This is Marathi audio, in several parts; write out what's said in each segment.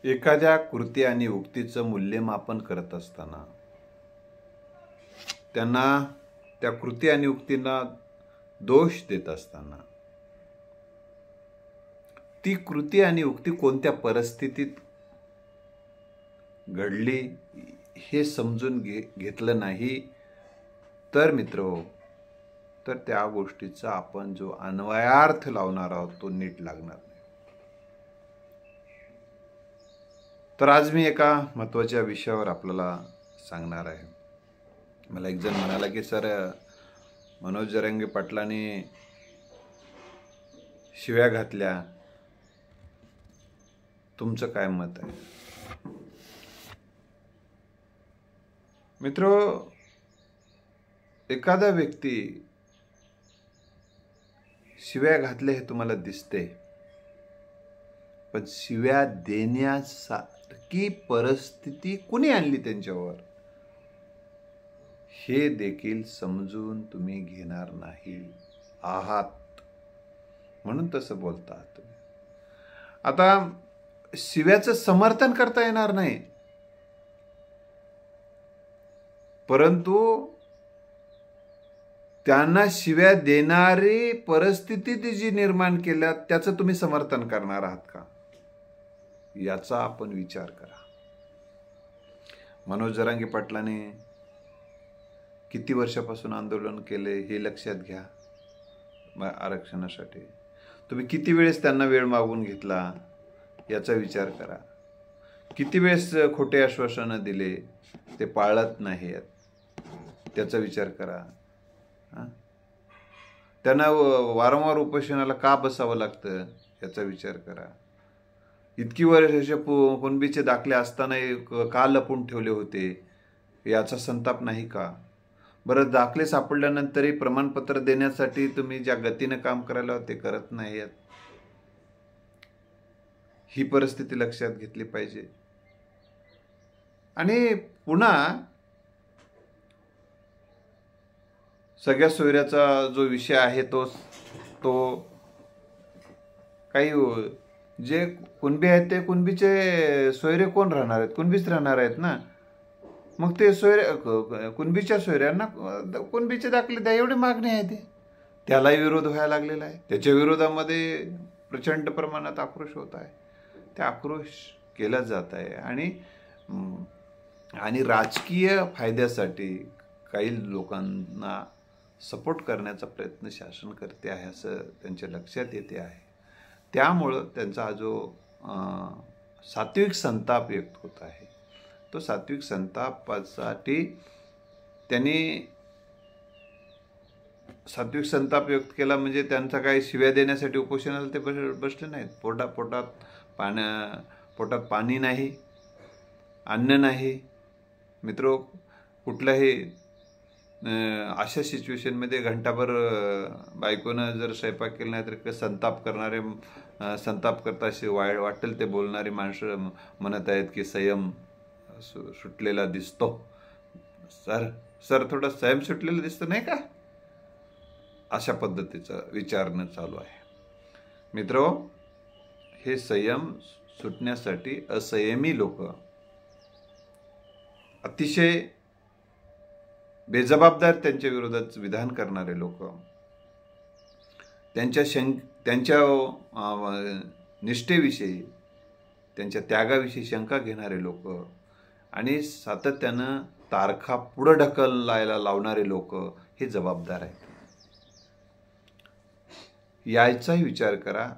एखाद्या कृती आणि उक्तीचं मूल्यमापन करत असताना त्यांना त्या कृती आणि उक्तींना दोष देत असताना ती कृती आणि उक्ती कोणत्या परिस्थितीत घडली हे समजून घेतलं नाही तर मित्रहो, तर त्या गोष्टीचा आपण जो अन्वयार्थ लावणार आहोत तो नीट लागणार नाही. तर आज मी एका महत्त्वाच्या विषयावर आपल्याला सांगणार आहे. मला एक जण म्हणाला की सर, मनोज जरांगे पाटलांनी शिव्या घातल्या, तुमचं काय मत आहे? मित्र, एखादा व्यक्ती शिव्या घातले हे तुम्हाला दिसते, पण शिव्या देण्यासारखी परिस्थिती कुणी आणली त्यांच्यावर हे देखील समजून तुम्ही घेणार नाही आहात, म्हणून तसं बोलता तुम्ही. आता शिव्याचं समर्थन करता येणार नाही, परंतु त्यांना शिव्या देणारी परिस्थिती ती जी निर्माण केल्या त्याचं तुम्ही समर्थन करणार आहात का, याचा आपण विचार करा. मनोज जरांगे पाटलांनी किती वर्षापासून आंदोलन केले हे लक्षात घ्या. आरक्षणासाठी तुम्ही किती वेळेस त्यांना वेळ मागून घेतला याचा विचार करा. किती वेळेस खोटे आश्वासनं दिले, ते पाळत नाहीत, त्याचा विचार करा. त्यांना वारंवार उपोषणाला का बसावं लागतं याचा विचार करा. इतकी वर्ष कुणबीचे दाखले असताना का लपून ठेवले होते याचा संताप नाही का? बरं, दाखले सापडल्यानंतरही प्रमाणपत्र देण्यासाठी तुम्ही ज्या गतीनं काम करायला ते करत नाही. ही परिस्थिती लक्षात घेतली पाहिजे. आणि पुन्हा सगळ्या सोयऱ्याचा जो विषय आहे तो काही जे कुणबी आहेत ते कुणबीचे सोयरे कोण राहणार आहेत? कुणबीच राहणार आहेत ना. मग ते सोयरे कुणबीच्या सोयऱ्यांना कुणबीचे दाखले द्या एवढी मागणी आहे. त्यालाही विरोध व्हायला लागलेला आहे. त्याच्या विरोधामध्ये प्रचंड प्रमाणात आक्रोश होत आहे. ते आक्रोश केला जात आहे आणि राजकीय फायद्यासाठी काही लोकांना सपोर्ट करण्याचा प्रयत्न शासन करते आहे असं त्यांच्या लक्षात येते आहे. त्यामुळं त्यांचा जो सात्विक संताप व्यक्त होत आहे, तो सात्विक संतापासाठी त्यांनी सात्विक संताप व्यक्त केला म्हणजे त्यांचा काही शिव्या देण्यासाठी उपोषणाला ते बसले नाहीत. पोटात पाणी नाही, अन्न नाही. मित्रो, कुठल्याही अशा सिच्युएशनमध्ये घंटाभर बायकोनं जर स्वयंपाक केला नाही तर संताप करता असे वाटेल ते बोलणारी माणसं म्हणत आहेत की संयम सुटलेला दिसतो. सर थोडा संयम सुटलेला दिसतो नाही का? अशा पद्धतीचं विचारणं चालू आहे. मित्रो, हे संयम सुटण्यासाठी असंयमी लोक, अतिशय बेजबाबदार त्यांच्या विरोधात विधान करणारे लोक, त्यांच्या निष्ठेविषयी, त्यांच्या त्यागाविषयी शंका घेणारे लोक आणि सातत्यानं तारखा पुढं ढकलायला लावणारे लोक हे जबाबदार आहेत. याचाही विचार करा.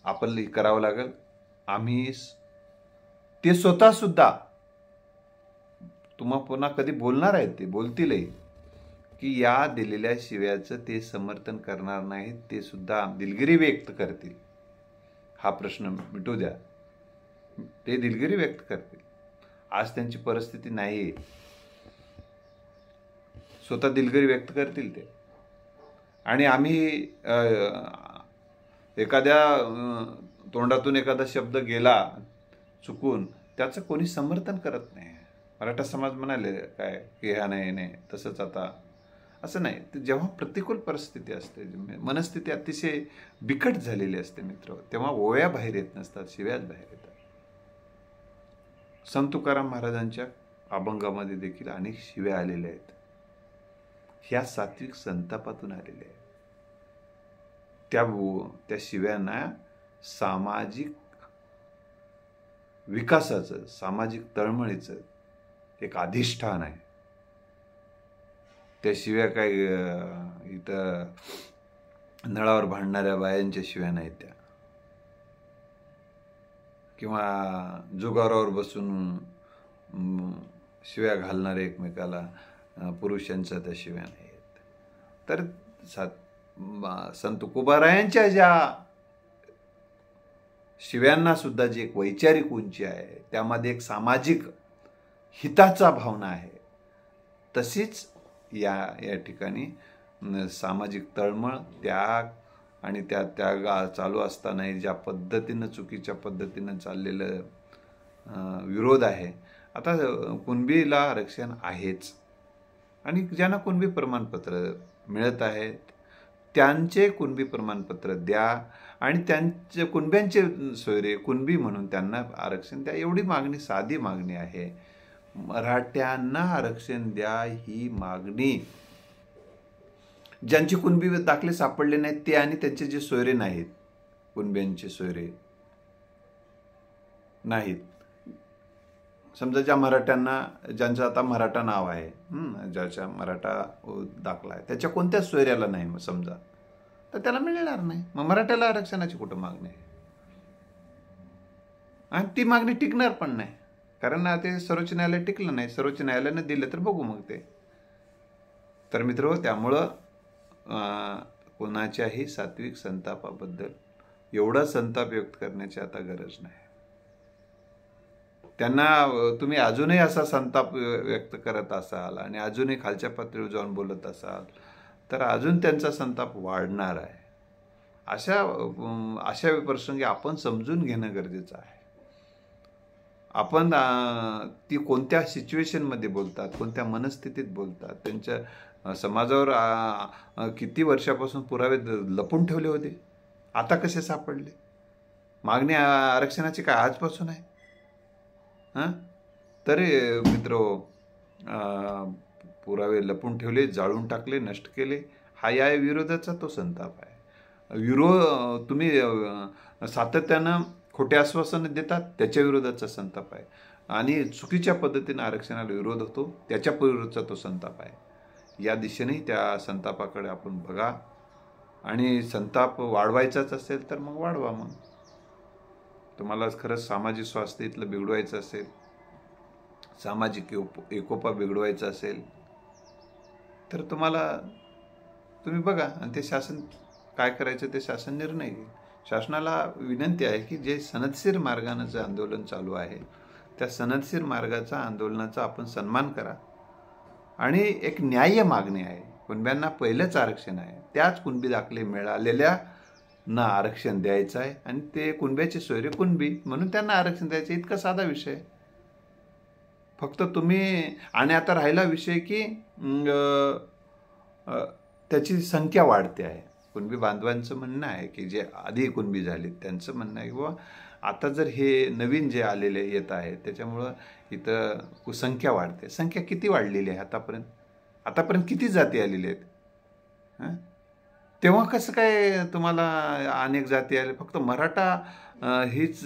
आपल्याला करावं लागेल. आम्ही ते स्वतः सुद्धा तुम्हा पुन्हा कधी बोलणार आहेत, ते बोलतीलही की या दिलेल्या शिव्याचं ते समर्थन करणार नाहीत. ते सुद्धा दिलगिरी व्यक्त करतील. हा प्रश्न मिटू द्या. ते दिलगिरी व्यक्त करतील. आज त्यांची परिस्थिती नाही, स्वतः दिलगिरी व्यक्त करतील ते. आणि आम्ही एखाद्या तोंडातून एखादा शब्द गेला चुकून, त्याचं कोणी समर्थन करत नाही. मराठा समाज म्हणाले काय की ह्या नाही तसंच आता असं नाही. जेव्हा प्रतिकूल परिस्थिती असते, मनस्थिती अतिशय बिकट झालेली असते मित्र, तेव्हा ओव्या बाहेर येत नसतात, शिव्याच बाहेर येतात. संत तुकाराम महाराजांच्या अभंगामध्ये देखील अनेक शिव्या आलेल्या आहेत. ह्या सात्विक संतापातून आलेल्या आहेत. त्या शिव्यांना सामाजिक विकासाचं, सामाजिक तळमळीचं एक अधिष्ठान आहे. त्या शिव्या काही इथं नळावर भांडणाऱ्या बायांच्या शिव्या नाहीत त्या, किंवा जुगारावर बसून शिव्या घालणारे एकमेकाला पुरुषांच्या त्या शिव्या नाहीत. तर संत तुकोबारायांच्या ज्या शिव्यांना सुद्धा जी एक वैचारिक उंची आहे, त्यामध्ये एक सामाजिक हिताचा भावना आहे. तशीच या ठिकाणी सामाजिक तळमळ, त्याग आणि त्या त्याग चालू असतानाही ज्या पद्धतीनं, चुकीच्या पद्धतीनं चाललेलं विरोध आहे. आता कुणबीला आरक्षण आहेच, आणि ज्यांना कुणबी प्रमाणपत्र मिळत आहेत त्यांचे कुणबी प्रमाणपत्र द्या, आणि त्यांचे कुणब्यांचे सोयरे कुणबी म्हणून त्यांना आरक्षण द्या. एवढी मागणी, साधी मागणी आहे. मराठ्यांना आरक्षण द्या ही मागणी. ज्यांचे कुणबी दाखले सापडले नाहीत ते आणि त्यांचे जे सोयरे नाहीत, कुणब्यांचे सोयरे नाहीत, समजा ज्या मराठ्यांना, ज्यांचं आता मराठा नाव आहे, ज्याच्या मराठा दाखला आहे, त्याच्या कोणत्याच सोयऱ्याला नाही समजा, तर त्याला मिळणार नाही. मग मराठ्याला आरक्षणाची कुठं मागणी आहे? आणि ती मागणी टिकणार पण नाही, कारण ते सर्वोच्च न्यायालय टिकलं नाही. सर्वोच्च न्यायालयाने दिलं तर बघू मग ते. तर मित्र, त्यामुळं कोणाच्याही सात्विक संतापाबद्दल एवढा संताप व्यक्त करण्याची आता गरज नाही. त्यांना तुम्ही अजूनही असा संताप व्यक्त करत असाल आणि अजूनही खालच्या पातळीवर जाऊन बोलत असाल तर अजून त्यांचा संताप वाढणार आहे. अशा प्रसंगी आपण समजून घेणं गरजेचं आहे. आपण ती कोणत्या सिच्युएशनमध्ये बोलतात, कोणत्या मनस्थितीत बोलतात, त्यांच्या समाजावर किती वर्षापासून पुरावे लपून ठेवले होते, आता कसे सापडले? मागणी आरक्षणाची काय आजपासून आहे? तरी मित्र, पुरावे लपून ठेवले, जाळून टाकले, नष्ट केले, हा या विरोधाचा तो संताप आहे. तुम्ही सातत्यानं खोटे आश्वासन देतात, त्याच्या विरोधाचा संताप आहे. आणि चुकीच्या पद्धतीने आरक्षणाला विरोध होतो, त्याच्या विरोधाचा तो संताप आहे. या दिशेने त्या संतापाकडे आपण बघा, आणि संताप वाढवायचाच असेल तर मग वाढवा. मग तुम्हाला खरंच सामाजिक स्वास्थ्य इथलं बिघडवायचं असेल, सामाजिक एकोपा बिघडवायचा असेल, तर तुम्ही बघा, आणि ते शासन काय करायचं ते शासन निर्णय घेईल. शासनाला विनंती आहे की जे सनदशीर मार्गानं जे आंदोलन चालू आहे, त्या सनदशीर मार्गाचा, आंदोलनाचा आपण सन्मान करा. आणि एक न्याय्य मागणी आहे. कुणब्यांना पहिलंच आरक्षण आहे, त्याच कुणबी दाखले मिळालेल्या ना आरक्षण द्यायचं आहे, आणि ते कुणब्याचे सोयरे कुणबी म्हणून त्यांना आरक्षण द्यायचं. इतका साधा विषय. फक्त तुम्ही, आणि आता राहिला विषय की त्याची संख्या वाढते आहे. कुणबी बांधवांचं म्हणणं आहे की जे आधी कुणबी झाले त्यांचं म्हणणं आहे की बाबा आता जर हे नवीन जे आलेले येत आहे त्याच्यामुळं इथं संख्या वाढते. संख्या किती वाढलेली आहे आतापर्यंत किती जाती आलेल्या आहेत? तेव्हा कसं काय तुम्हाला अनेक जाती आले? फक्त मराठा हीच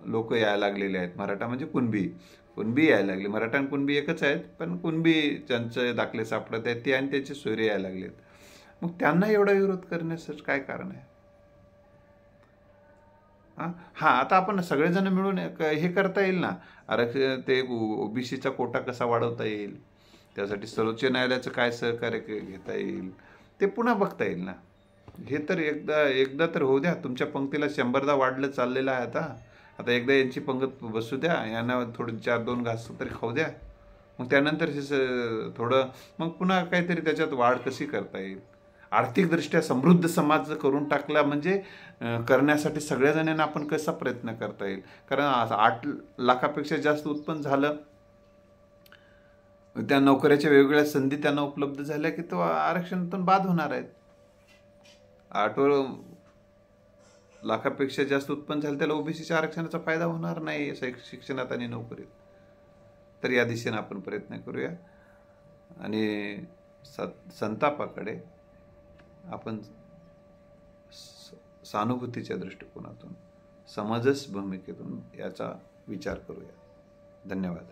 लोक यायला लागलेले आहेत. मराठा म्हणजे कुणबी यायला लागले. मराठा आणि कुणबी एकच आहेत, पण कुणबी ज्यांचे दाखले सापडत आहेत ते आणि त्याचे सोयरे यायला लागलेत. मग त्यांना एवढा विरोध करण्याचं काय कारण आहे? आता आपण सगळेजण मिळून हे करता येईल ना, आरक्षण ते ओबीसीचा कोटा कसा वाढवता येईल, त्यासाठी सर्वोच्च न्यायालयाचं काय सहकार्य घेता येईल ते पुन्हा बघता येईल ना. हे तर एकदा तर होऊ द्या. तुमच्या पंक्तीला 100दा वाढलं चाललेलं आहे. आता एकदा यांची पंगत बसू द्या, यांना थोडं 4-2 घास तरी खाऊ द्या. मग त्यानंतर हे थोडं मग पुन्हा काहीतरी त्याच्यात वाढ कशी करता येईल. आर्थिकदृष्ट्या समृद्ध समाज करून टाकला म्हणजे करण्यासाठी सगळ्या जणांना आपण कसा प्रयत्न करता येईल. कारण 8 लाखापेक्षा जास्त उत्पन्न झालं, त्या नोकऱ्याच्या वेगवेगळ्या संधी त्यांना उपलब्ध झाल्या की तो आरक्षणातून बाद होणार आहेत. लाखापेक्षा जास्त उत्पन्न झालं त्याला ओबीसीच्या आरक्षणाचा फायदा होणार नाही शिक्षणात आणि नोकरीत. तर या दिशेने आपण प्रयत्न करूया आणि संतापाकडे आपण सहानुभूतीच्या दृष्टिकोनातून, समंजस भूमिकेतून याचा विचार करूया. धन्यवाद.